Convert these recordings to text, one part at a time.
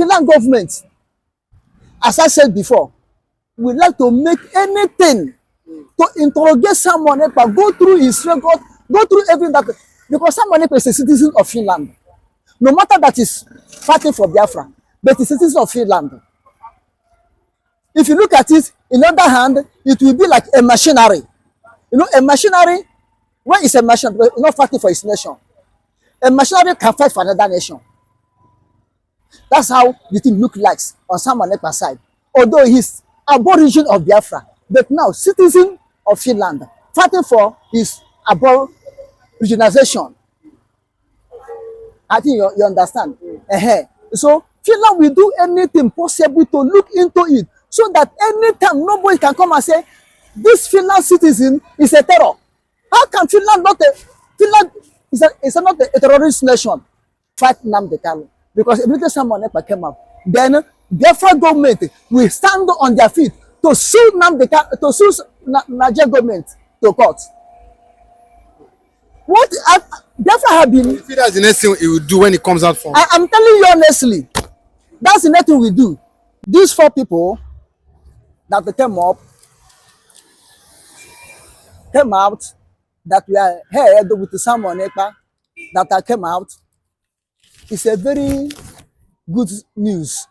Finland government, as I said before, would like to make anything to interrogate someone, but go through his record, go through everything that, because someone is a citizen of Finland. No matter that is fighting for Biafra, but he's a citizen of Finland. If you look at it, in the other hand, it will be like a machinery. You know, a machinery, when it's a machinery, it's not fighting for his nation. A machinery can fight for another nation. That's how the thing looks like on someone Ekpa's side. Although he's aborigine of Biafra, but now citizen of Finland, fighting for his aboriginalization. I think you understand. So Finland will do anything possible to look into it, so that anytime nobody can come and say this Finland citizen is a terror. How can Finland not is not a terrorist nation? Fight Nnamdi Kanu. Because if someone came up, then Biafra government will stand on their feet to sue Nnamdi Kanu, to sue Nigeria government to court. What Biafra have been. You feel that's the next thing he will do when he comes out from. I'm telling you honestly, that's the next thing we do. These 4 people that they came out that we are here with someone Ekpa that came out. It's a very good news.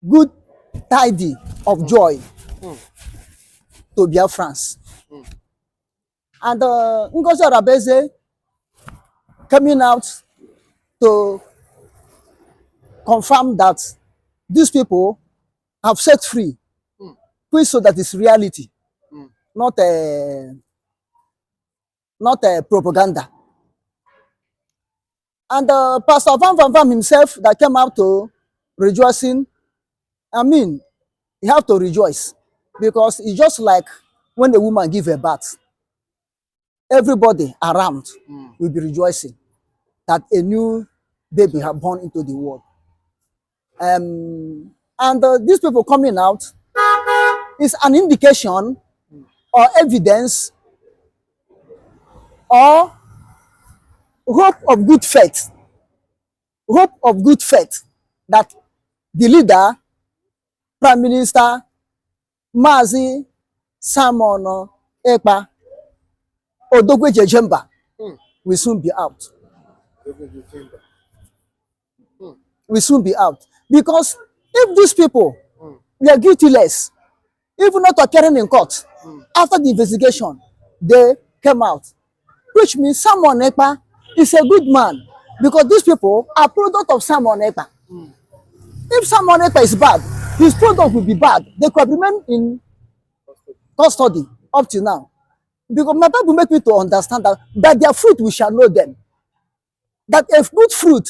Good tidings of joy to Biafrans. And Ngozi Arabeze coming out to confirm that these people have set free, which so that it's reality, not a propaganda. And Pastor Van himself that came out to rejoicing, I mean, you have to rejoice, because it's just like when a woman gives a birth, everybody around will be rejoicing that a new baby has born into the world. And these people coming out is an indication or evidence or hope of good faith that the leader, Prime Minister Mazi Simon Ekpa Odogwe Jejemba will soon be out. Will soon be out. Because if these people were guiltless, even not appearing in court, after the investigation, they came out. Which means Simon Ekpa is a good man, because these people are product of Simon Ekpa. If Simon Ekpa is bad, his product will be bad. They could remain in custody up to now. Because my Bible make me to understand that by their fruit we shall know them. That a good fruit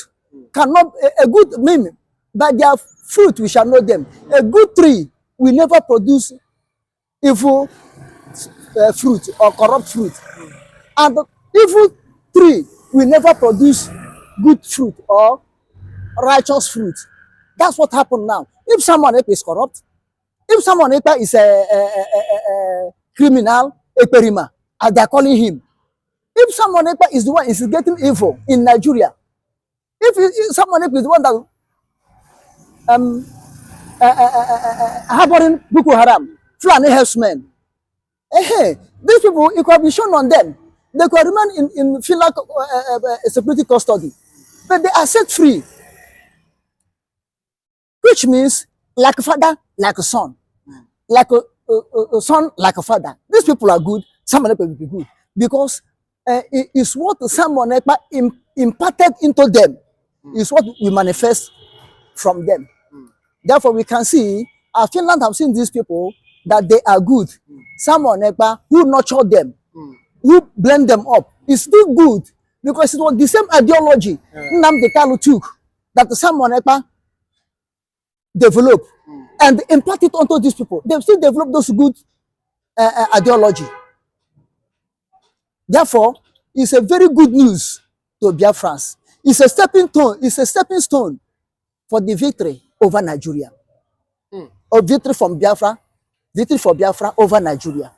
cannot, a good meme, by their fruit we shall know them. A good tree will never produce evil fruit or corrupt fruit. And evil tree will never produce good fruit or righteous fruit. That's what happened now. If someone is corrupt, if someone is a criminal, a perima, as they're calling him, if someone is the one is getting evil in Nigeria, if someone is the one that harboring Boko Haram, Fulani herdsmen, these people, it could be shown on them. They could remain in Finland security custody, but they are set free. Which means like a father, like a son, like a son, like a father. These people are good. Someone will be good, because it is what someone imparted into them is what we manifest from them. Therefore, we can see Finland have seen these people that they are good. Someone who nurtured them, who blend them up, is still good, because it was the same ideology Nnamdi Kanu took that someone developed and imparted onto these people. They still develop those good ideology. Therefore, it's a very good news to Biafrans. It's a stepping stone for the victory over Nigeria. Or victory from Biafra, victory for Biafra over Nigeria.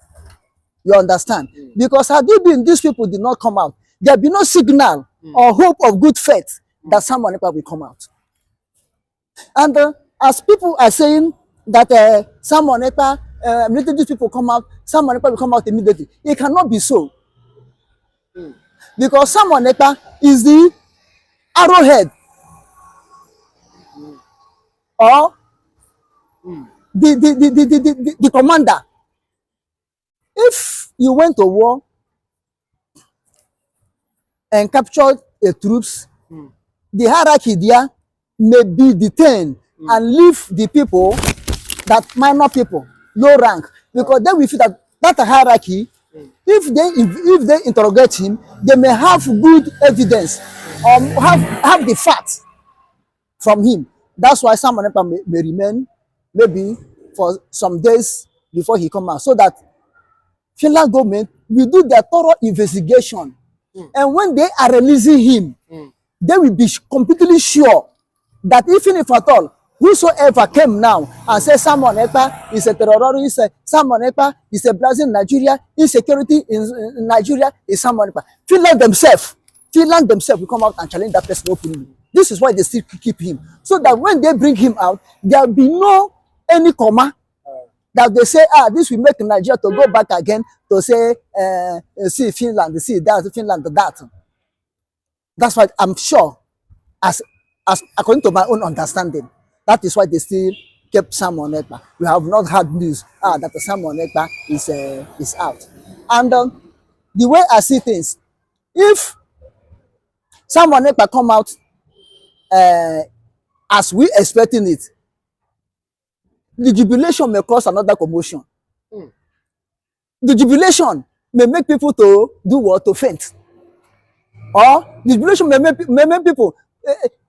You understand? Because had it been these people did not come out, there be no signal or hope of good faith that Simon Ekpa will come out. And as people are saying that Simon Ekpa, immediately these people come out, Simon Ekpa will come out immediately. It cannot be so. Because Simon Ekpa is the arrowhead or the commander. If you went to war and captured a troops, the hierarchy there may be detained and leave the people, that minor people, low rank, because then we feel that hierarchy, if they interrogate him, they may have good evidence or have the facts from him. That's why Simon Ekpa may remain maybe for some days before he come out, so that Finland government will do their thorough investigation. And when they are releasing him, they will be completely sure that even if at all, whosoever came now and said Simon Ekpa is a terrorist, Simon Ekpa is a blast in Nigeria, insecurity in Nigeria is Simon Ekpa, Finland themselves will come out and challenge that person openly. This is why they still keep him. So that when they bring him out, there will be no any comma that they say, this will make Nigeria to go back again to say, see Finland, see that, Finland, that. That's why I'm sure, as according to my own understanding, that is why they still kept Simon Ekpa. We have not had news that Simon Ekpa is out. And the way I see things, if Simon Ekpa come out as we expecting it, the jubilation may cause another commotion. The jubilation may make people to do what? To faint. Or the jubilation may make people,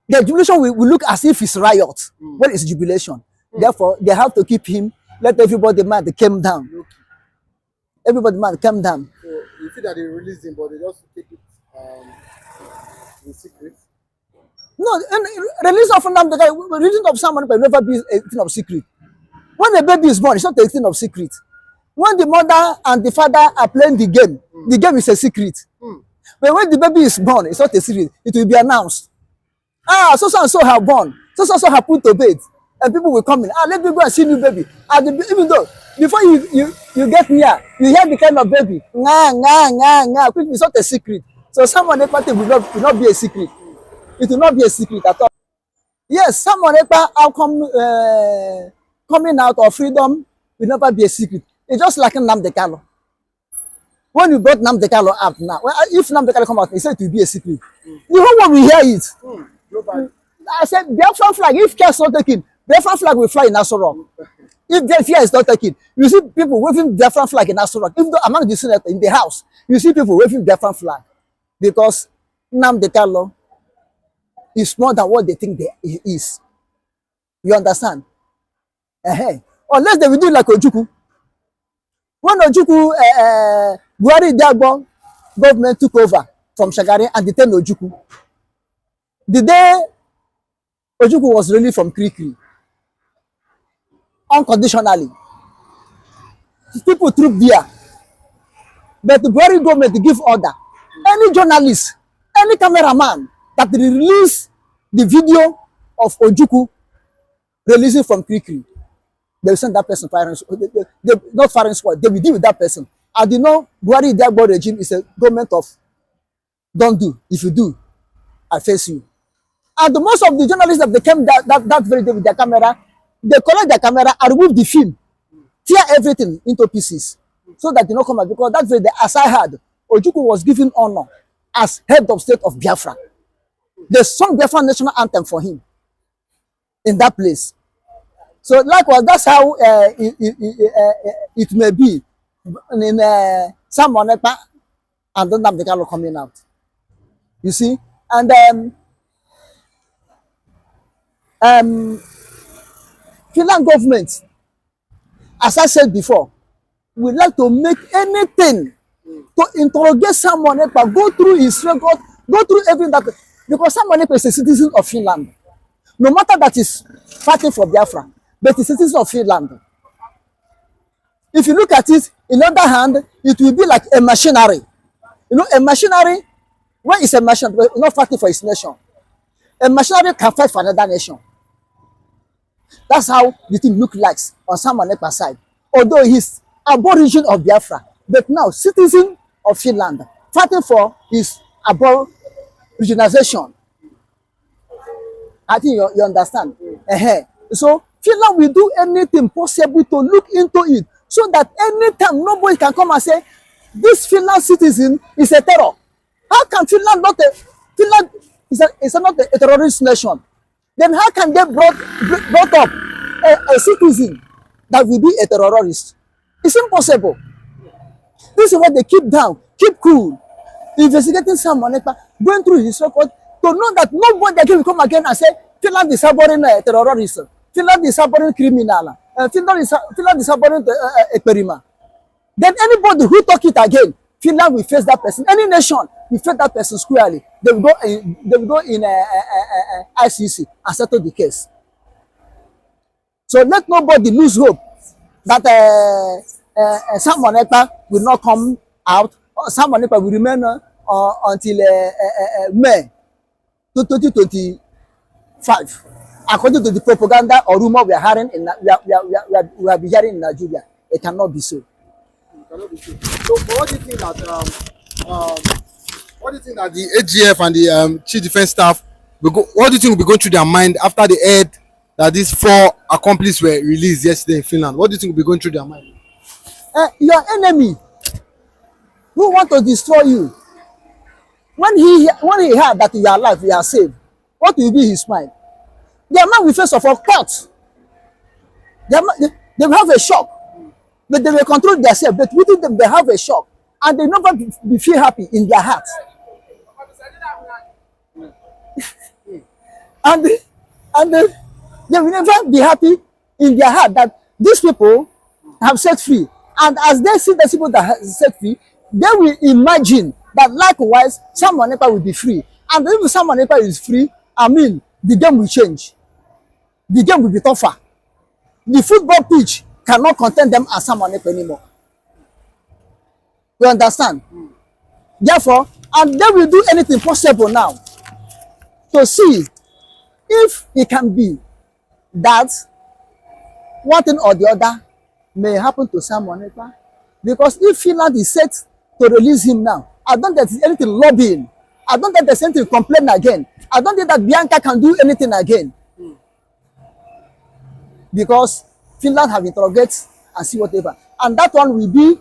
the jubilation will look as if it's riot when it's jubilation. Therefore, they have to keep him, let everybody mind calm down. Everybody mind calm down. So you see that they released him, but they just keep it in secret. No, and release of someone will never be a thing of secret. When a baby is born, it's not a thing of secret. When the mother and the father are playing the game is a secret. But when the baby is born, it's not a secret. It will be announced. So and so have born. So and so have put to bed. And people will come in. Let me go and see new baby. Even though, before you get near, you hear the kind of baby. It's not a secret. So Simon Ekpa will not be a secret. It will not be a secret at all. Yes, Simon Ekpa coming out of freedom will never be a secret. It's just like Nnamdi Kanu. When you brought Nnamdi Kanu out now, if Nnamdi Kanu come out, he said it will be a secret. The whole world will hear it. I said, Biafra flag, if care is not taken, Biafra flag will fly in Aso Rock. If the fear is not taken, you see people waving Biafra flag in Aso Rock. Even though among the senators in the house, you see people waving Biafra flag. Because Nnamdi Kanu is more than what they think he is. You understand? Unless they will do like Ojukwu. When Ojukwu, Buhari Diagbo government took over from Shagari and detained Ojukwu, the day Ojukwu was released from Kirikiri, unconditionally, people trooped there. But the Buhari government give order. Any journalist, any cameraman that release the video of Ojukwu releasing from Kirikiri, they will send that person firing. Not firing squad. They will deal with that person. And you know, Buhari Diagbo regime is a government of don't do. If you do, I face you. And the most of the journalists that they came that very day with their camera, they collect their camera and remove the film, tear everything into pieces, so that they don't come out. Because that very day, as I heard, Ojukwu was given honor as head of state of Biafra. They sung Biafra national anthem for him in that place. So likewise, that's how it may be in Simon Ekpa and Nnamdi Kanu coming out. You see? And Finland government, as I said before, would like to make anything to interrogate Simon Ekpa, go through his record, go through everything that, because Simon Ekpa is a citizen of Finland. No matter that he's fighting for Biafra, but he's a citizen of Finland. If you look at it, in the other hand, it will be like a machinery. You know, a machinery, when it's a machinery, it's not fighting for its nation. A mercenary can fight for another nation. That's how the thing look like on Simon Ekpa's side. Although he's aborigine of Biafra, but now citizen of Finland, fighting for his aboriginalization. I think you understand. So Finland will do anything possible to look into it, so that anytime nobody can come and say this Finland citizen is a terror. How can Finland not is not a terrorist nation? Then how can they brought up a citizen that will be a terrorist? It's impossible. This is what they keep down, keep cool, investigating someone, going through his record to know that nobody again will come again and say Finland is harboring terrorists, Finland is harboring criminal, Finland is harboring Ekpa. Then anybody who talk it again, Finland will face that person. Any nation will face that person squarely. They will go in ICC and settle the case. So let nobody lose hope that someone will not come out, or someone will remain until May 2025, according to the propaganda or rumor we are hearing we have been hearing in Nigeria. It cannot be so. So what do you think that the AGF and the chief defense staff what do you think will be going through their mind after they heard that these 4 accomplices were released yesterday in Finland? What do you think will be going through their mind? Your enemy who want to destroy you, when he heard that you are alive, you are saved, what will be his mind? Their mind will face of a court. They will have a shock, but they will control themselves. But within them, they have a shock, and they never be feel happy in their heart. and they will never be happy in their heart that these people have set free. And as they see the people that have set free, they will imagine that likewise someone will be free. And if someone is free, I mean, the game will change. The game will be tougher. The football pitch cannot contain them as someone anymore. You understand? Therefore, and they will do anything possible now to see if it can be that one thing or the other may happen to someone. Because if Finland is set to release him now, I don't think there's anything lobbying. I don't think there's anything to complain again. I don't think that Bianca can do anything again. Because Finland have interrogated and see whatever. And that one will be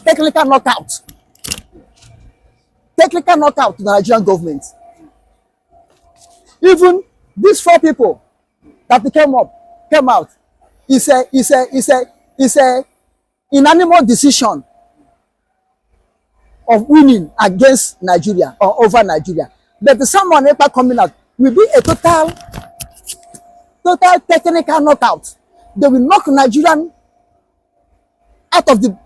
technical knockout. Technical knockout to the Nigerian government. Even these 4 people that came out, it's a unanimous decision of winning against Nigeria or over Nigeria. But someone coming out will be a total technical knockout. They will knock Nigerian out of the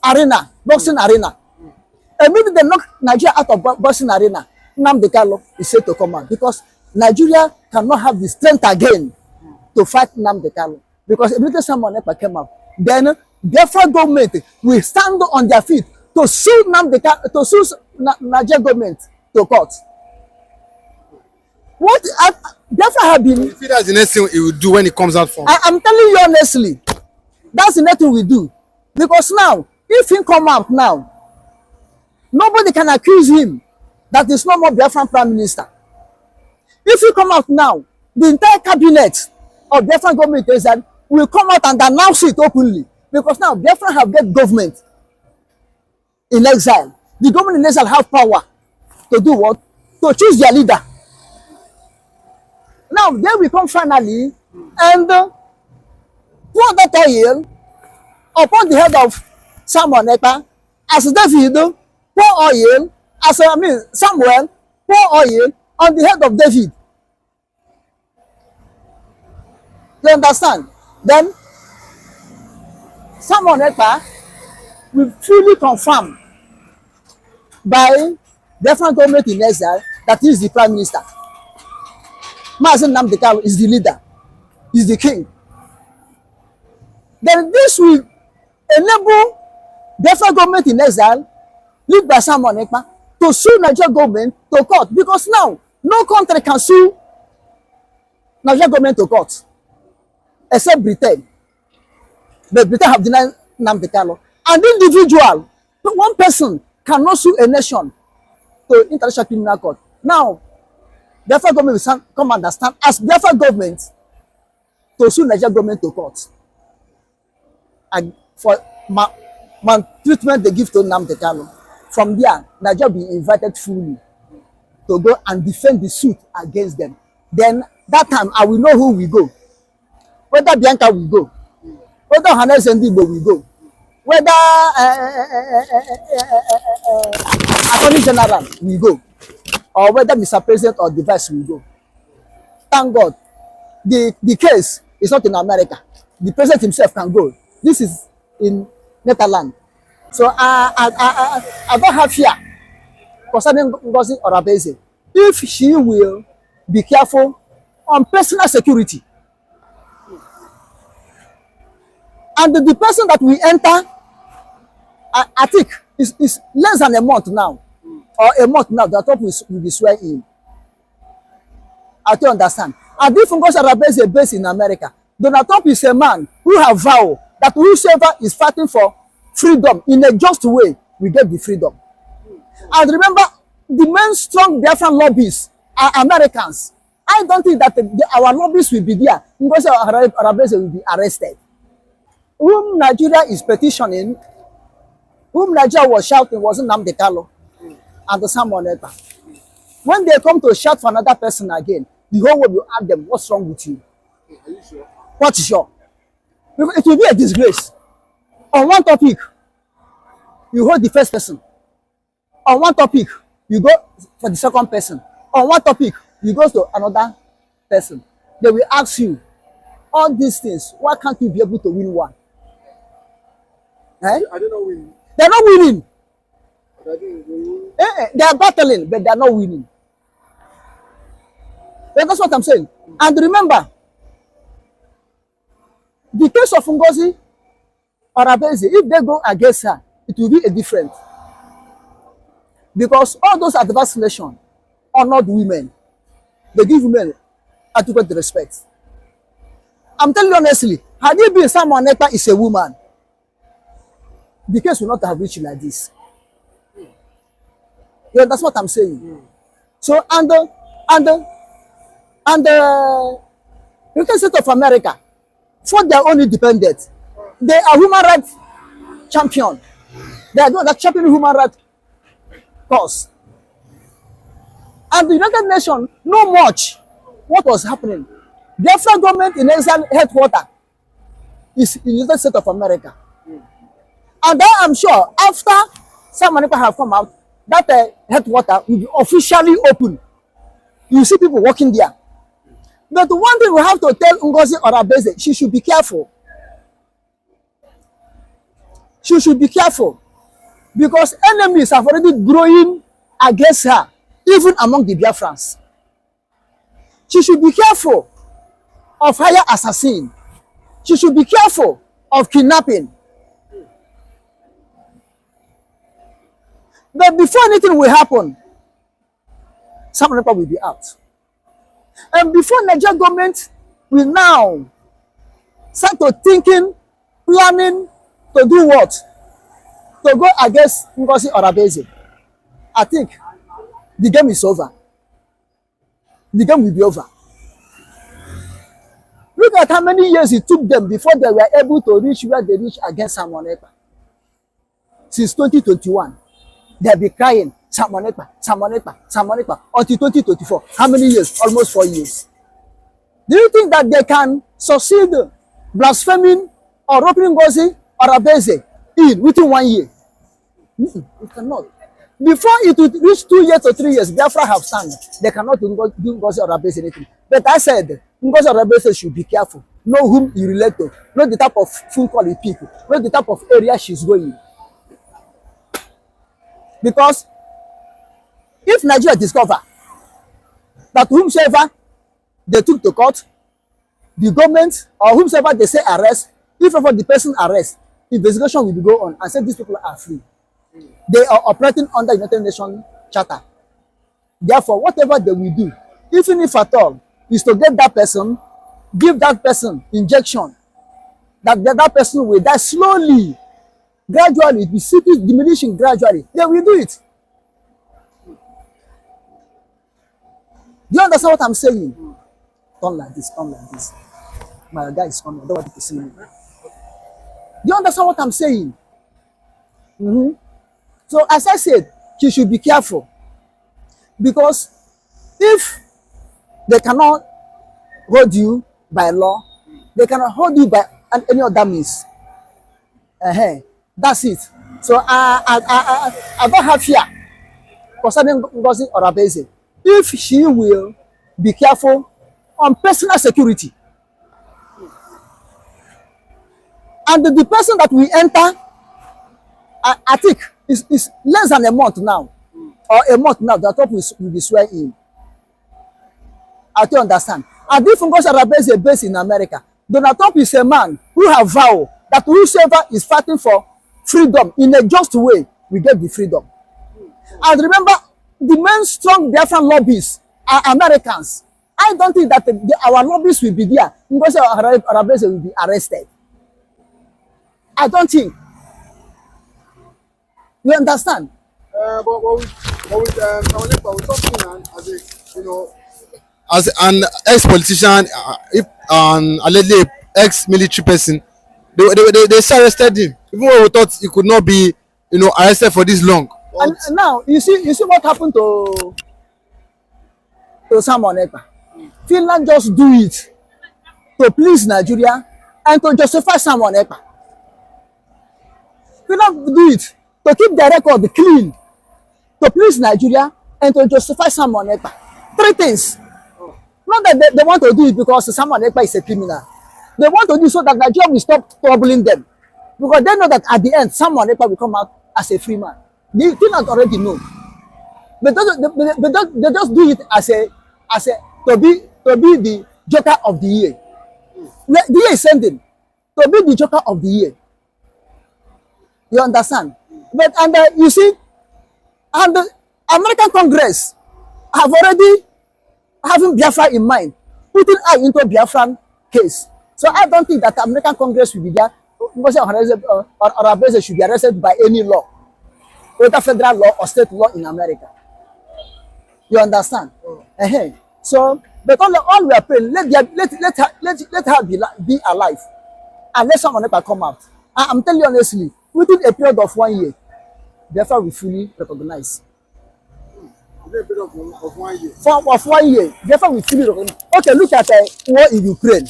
arena, boxing arena. And maybe they knock Nigeria out of boxing arena. Nnamdi Kanu is said to come out because Nigeria cannot have the strength again to fight Nnamdi Kanu. Because if someone came out, then Biafra government will stand on their feet to sue Nigerian government to court. What Biafra have been. You feel that's the next thing he will do when he comes out from? I'm telling you honestly, that's the next thing we do. Because now, if he come out now, nobody can accuse him that he's no more Biafran Prime Minister. If he come out now, the entire cabinet of Biafran government is that will come out and announce it openly. Because now Biafran have get government in exile. The government in exile have power to do what? To choose their leader. Now they will come finally and pour that oil upon the head of Samuel Ekpa, as David pour oil, Samuel pour oil on the head of David. You understand? Then Samuel Ekpa will fully confirm by different government in exile that he is the prime minister. Mazen Nnamdi Kanu is the leader, is the king. Then this will enable different government in exile, led by Samuel Ekpa, to sue Nigerian government to court, because now no country can sue Nigerian government to court except Britain. But Britain have denied Nnamdi Kanu. An individual, one person cannot sue a nation to international criminal court. Now, Biafra government will come understand as Biafra government to sue Nigerian government to court and for treatment they give to Nnamdi Kanu. From there, Nigeria will be invited fully to go and defend the suit against them. Then that time I will know who will go. Whether Bianca will go, whether Hannes and Igbo will go, whether Attorney General will go, or whether Mr. President or the Vice will go. Thank God, the case is not in America. The President himself can go. This is in Netherlands. So I don't have fear concerning Ngozi Oraveze. If she will be careful on personal security, and the person that we enter, I think is less than a month now, or a month now, the top will be swearing in. I don't understand. And if Ngozi Oraveze is based in America, Donald Trump is a man who have vowed that whosoever is fighting for freedom in a just way will get the freedom. And remember, the main strong Biafran lobbies are Americans. I don't think that our lobbies will be there. Ngozi Oraveze will be arrested. Whom Nigeria is petitioning, whom Nigeria was shouting, wasn't Nnamdi Kanu and the Samuel Ekpa. When they come to shout for another person again, the whole world will ask them, what's wrong with you? Are you sure? What is your? It will be a disgrace. On one topic, you hold the first person. On one topic, you go for the second person. On one topic, you go to another person. They will ask you, all these things, why can't you be able to win one? Eh? I don't know winning. They're not winning. Winning. They are battling, but they are not winning. But that's what I'm saying. And remember, the case of Ngozi Oraveze, if they go against her, it will be a different. Because all those advanced nations honored women. They give women adequate respect. I'm telling you honestly, had it been someone Ekpa is a woman, the case will not have reached like this. Yeah, that's what I'm saying. So, and the United States of America, for their own independence, they are human rights champion. They are the champion human rights cause. And the United Nations know much what was happening. Biafra government in exile headquarters is in the United States of America. And I am sure after some people have come out, that headquarters will be officially open. You see people working there. But one thing we have to tell Ngozi Oraveze, she should be careful. She should be careful. Because enemies have already growing against her, even among the Biafrans. She should be careful of higher assassin. She should be careful of kidnapping. But before anything will happen, some people will be out. And before Nigerian government will now start to thinking, planning to do what? To go against Ngozi Oraveze. I think the game is over. The game will be over. Look at how many years it took them before they were able to reach where they reached against Samuel Ekpa. Since 2021, they'll be crying, Samuel Ekpa, Samuel Ekpa, Samuel Ekpa, until 2024. How many years? Almost 4 years. Do you think that they can succeed blaspheming or opening Ngozi Oraveze in within 1 year? It cannot. Before it would reach 2 years or 3 years, Biafra have stand. They cannot do Ngozi Oraveze anything. But I said, Ngozi Oraveze should be careful. Know whom you relate to. Know the type of phone call you pick. Know the type of area she's going. Because if Nigeria discover that whomsoever they took to court, the government or whomsoever they say arrest, if ever the person arrest, investigation will go on and say these people are free. They are operating under United Nations charter. Therefore, whatever they will do, even if at all, is to get that person, give that person injection, that person will die slowly, gradually, the sickness diminishing gradually, they will do it. Do you understand what I'm saying? Turn like this, turn like this. My guy is coming. I don't want you to see me. Do you understand what I'm saying? So as I said, you should be careful. Because if they cannot hold you by law, they cannot hold you by any other means. That's it. So I don't have fear concerning Ngozi Orabeze. If she will be careful on personal security, and the person that we enter, I think is less than a month now, or a month now, the top will be swearing in. I don't understand. And if Ngozi Orabeze is based in America, Donald Trump is a man who have vowed that whosoever is fighting for freedom in a just way will get the freedom. And remember, the main strong Biafran lobbies are Americans. I don't think that our lobbies will be there. Ngozi Orabeze will be arrested. I don't think. You understand? But with something as a, you know, as an ex-politician, if allegedly ex-military person, they still arrested him, even though we thought he could not be, you know, arrested for this long. And now you see what happened to Simon Ekpa. Finland just do it to please Nigeria and to justify Simon Ekpa. Finland do it to keep their record clean, to please Nigeria and to justify Simon Ekpa. Three things. Not that they want to do it because Simon Ekpa is a criminal. They want to do it so that Nigeria will stop troubling them. Because they know that at the end, Simon Ekpa will come out as a free man. They Finland already know. But they just do it as a to be the joker of the year. The year is sending to be the joker of the year. You understand? But you see, and the American Congress have already having Biafra in mind, putting eye into Biafran case. So I don't think that the American Congress will be there. Orabeze should be arrested by any law, whether federal law or state law in America. You understand? So, but all we are praying, let her be alive, and let someone else come out. I'm telling you honestly, within a period of 1 year, Biafra will fully recognize. Within a period of 1 year. Of 1 year, Biafra will fully recognize. Okay, look at the war in Ukraine.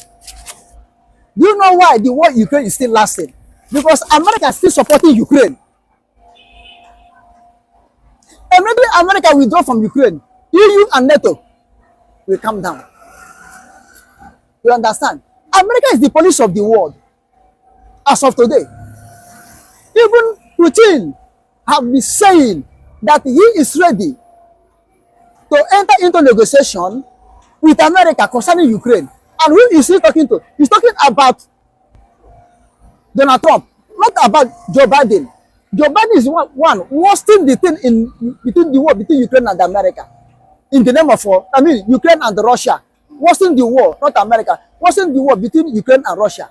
Do you know why the war in Ukraine is still lasting? Because America is still supporting Ukraine. Immediately America withdraw from Ukraine, EU and NATO will come down. You understand? America is the police of the world as of today. Even Putin have been saying that he is ready to enter into negotiation with America concerning Ukraine. And who is he talking to? He's talking about Donald Trump, not about Joe Biden. Joe Biden is one worsening the thing between the war between Ukraine and America. In the name of Ukraine and Russia. Worsening the war, not America. Worsening the war between Ukraine and Russia.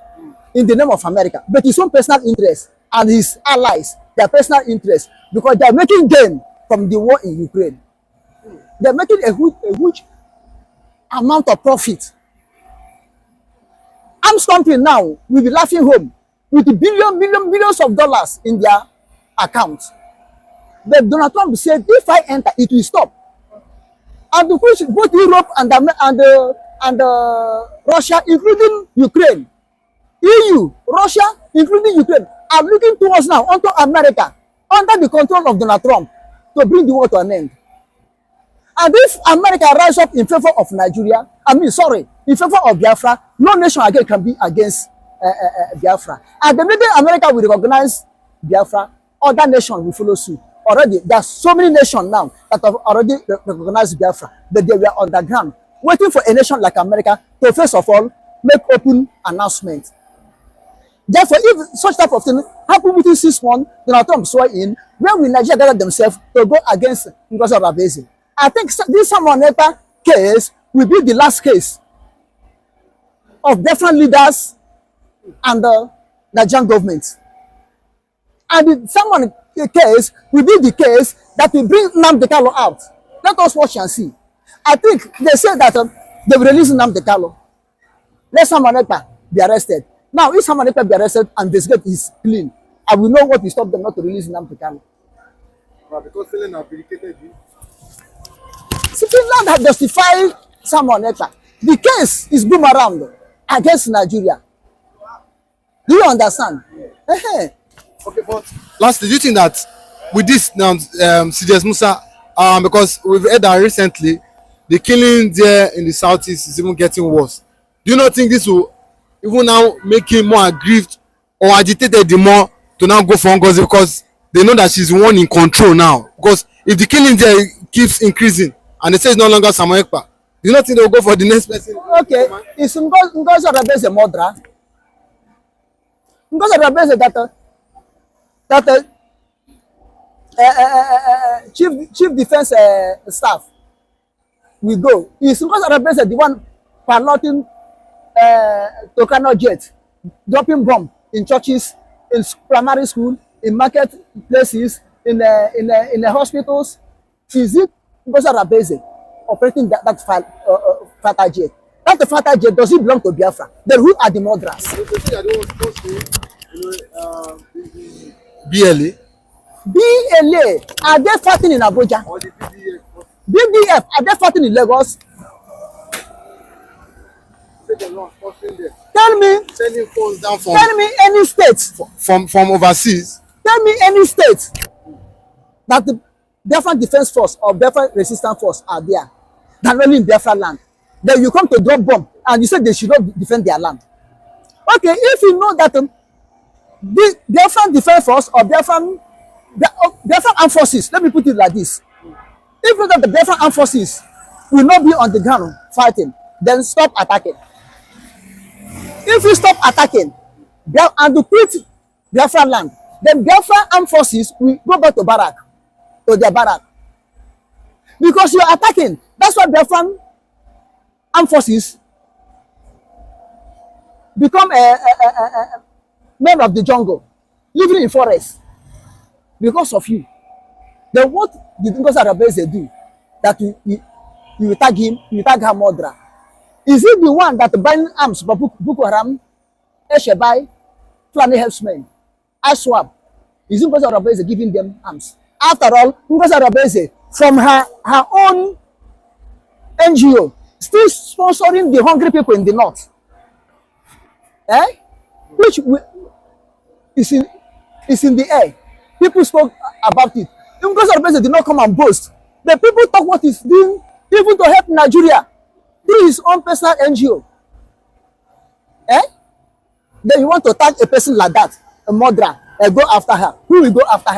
In the name of America. But his own personal interest and his allies, their personal interest, because they are making gain from the war in Ukraine. They are making a huge amount of profit. Arms company now will be laughing home with the billions of dollars in their account. But Donald Trump said, if I enter, it will stop. And which both Europe and Russia, including Ukraine, EU, Russia, including Ukraine, are looking towards now onto America under the control of Donald Trump to bring the war to an end. And if America rise up in favor of Nigeria, in favor of Biafra, no nation again can be against Biafra. And the minute America will recognize Biafra, other nations will follow suit. Already, there are so many nations now that have already recognized Biafra, but they were on the ground, waiting for a nation like America to first of all make open announcement. Therefore, if such type of thing happen within 6 months, Donald Trump swear in, when will Nigeria gather themselves to go against Ngozi Okonjo-Iweala? I think this Samuel Ekpa case will be the last case of different leaders and the Nigerian government. And the Samuel case will be the case that will bring Nnamdi Kanu out. Let us watch and see. I think they say that they will release Nnamdi Kanu. Let Samuel Ekpa be arrested. Now, if Samuel Ekpa be arrested and investigate is clean, I will know what will stop them not to release Nnamdi Kanu. Because Finland have vindicated you. See, Finland have justified Samuel Ekpa. The case is boomerang against Nigeria. Do you understand? Yeah. Okay, but lastly, do you think that with this now, CJS Musa, because we've heard that recently, the killing there in the southeast is even getting worse. Do you not think this will even now make him more aggrieved or agitated the more to now go for Ngozi, because they know that she's the one in control now? Because if the killing there keeps increasing and they say it's no longer Samuel Ekpa, do you not think they will go for the next person? Okay, is Ngozi Okonjo-Iweala a murderer? Ngozi Okonjo-Iweala that chief defense staff will go. Is Ngozi Okonjo-Iweala the one piloting Tucano jet, dropping bomb in churches, in primary school, in market places, in the hospitals? Is it Ngozi Okonjo-Iweala operating that fighter jet? That the fighter jet, does it belong to Biafra? Then who are the murderers? BLA? BLA, are they fighting in Abuja? Or the BDF? BDF, are they fighting in Lagos? Tell me, Sending phones down from tell me any state, from overseas. tell me any state that the Biafra Defense Force or Biafra Resistance Force are there than only in Biafra land. Then you come to drop bomb and you say they should not defend their land. Okay, if you know that the Biafra Defense Force or Biafra Armed Forces, let me put it like this. If you know that the Biafra Armed Forces will not be on the ground fighting, then stop attacking. If you stop attacking and you quit Biafra land, then Biafra Armed Forces will go back to barrack, to their barrack. Because you are attacking. That's why Biafra Armed Forces become a men of the jungle, living in forest because of you. Then what did Ngozi Okonjo-Iweala do that you tag him, you tag her murderer? Is he the one that buying arms for Boko Haram, Eshebai, Fulani herdsmen, ISWAP? Is Ngozi Okonjo-Iweala giving them arms? After all, Ngozi Okonjo-Iweala from her own NGO still sponsoring the hungry people in the north, which is in the air. People spoke about it. Ngozi Okonjo-Iweala did not come and boast. The people talk what he's doing even to help Nigeria through his own personal NGO. Then you want to tag a person like that, a murderer, and go after her. Who will go after her?